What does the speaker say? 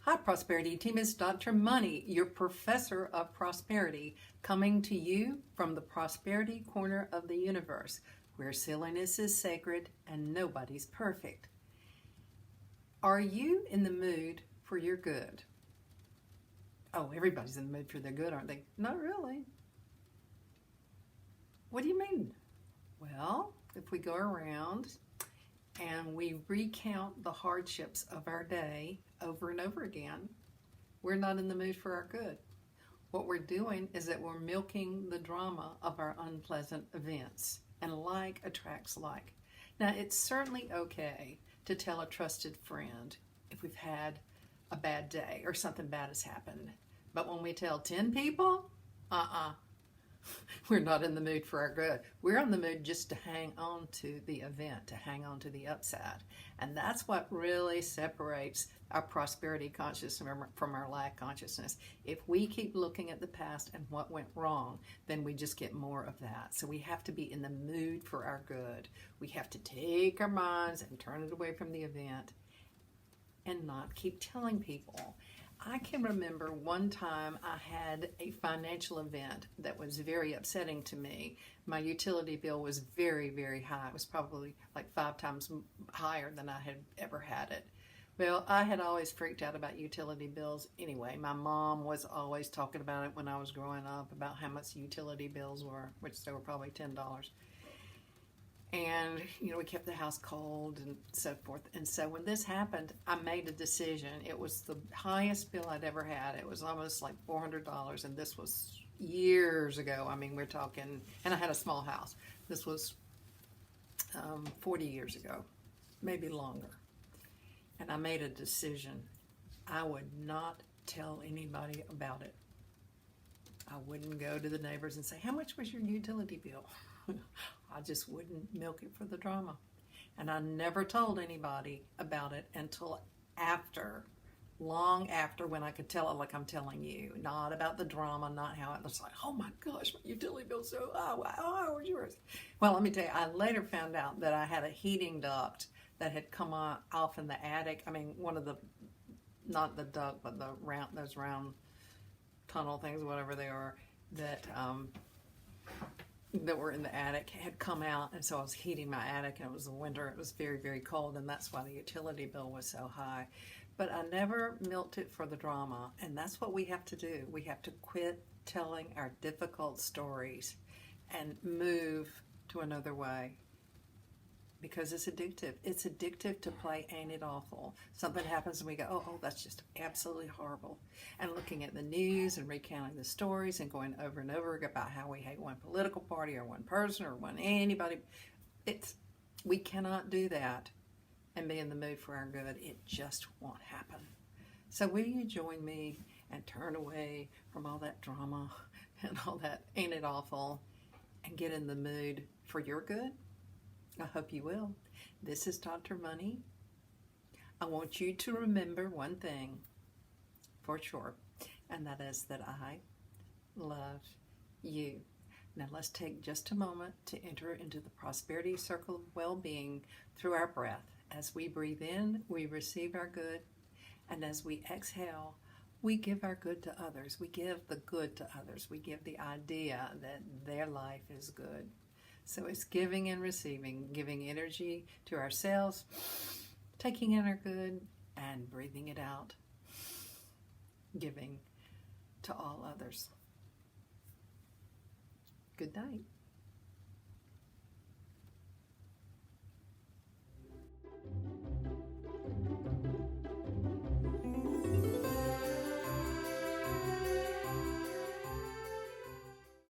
Hi, Prosperity Team. It's Dr. Money, your professor of prosperity, coming to you from the prosperity corner of the universe, where silliness is sacred and nobody's perfect. Are you in the mood for your good? Oh, everybody's in the mood for their good, aren't they? Not really. What do you mean? Well, if we go around and we recount the hardships of our day over and over again, we're not in the mood for our good. What we're doing is that we're milking the drama of our unpleasant events, and like attracts like. Now, it's certainly okay to tell a trusted friend if we've had a bad day or something bad has happened. But when we tell 10 people, we're not in the mood for our good. We're in the mood just to hang on to the event, to hang on to the upside. And that's what really separates our prosperity consciousness from our lack consciousness. If we keep looking at the past and what went wrong, then we just get more of that. So we have to be in the mood for our good. We have to take our minds and turn it away from the event and not keep telling people. I can remember one time I had a financial event that was very upsetting to me. My utility bill was very, very high. It was probably like 5 times higher than I had ever had it. Well, I had always freaked out about utility bills anyway. My mom was always talking about it when I was growing up, about how much utility bills were, which they were probably $10. And, we kept the house cold and so forth. And so when this happened, I made a decision. It was the highest bill I'd ever had. It was almost like $400. And this was years ago. I mean, we're talking, and I had a small house. This was 40 years ago, maybe longer. And I made a decision. I would not tell anybody about it. I wouldn't go to the neighbors and say, how much was your utility bill? I just wouldn't milk it for the drama. And I never told anybody about it until after, long after, when I could tell it like I'm telling you. Not about the drama, not how it was like, oh my gosh, my utility bill's so high. How was yours? Well, let me tell you, I later found out that I had a heating duct that had come off in the attic. I mean, one of the, not the duct, but the round, those round tunnel things, whatever they are, that were in the attic had come out, and so I was heating my attic, and it was the winter. It was very, very cold, and that's why the utility bill was so high. But I never milked it for the drama, and that's what we have to do. We have to quit telling our difficult stories and move to another way, because it's addictive. It's addictive to play Ain't It Awful. Something happens and we go, oh, that's just absolutely horrible. And looking at the news and recounting the stories and going over and over about how we hate one political party or one person or one anybody. We cannot do that and be in the mood for our good. It just won't happen. So will you join me and turn away from all that drama and all that Ain't It Awful and get in the mood for your good? I hope you will. This is Dr. Money. I want you to remember one thing for sure, and that is that I love you. Now let's take just a moment to enter into the prosperity circle of well-being through our breath. As we breathe in, we receive our good, and as we exhale, we give our good to others. We give the good to others. We give the idea that their life is good. So it's giving and receiving, giving energy to ourselves, taking in our good, and breathing it out, giving to all others. Good night.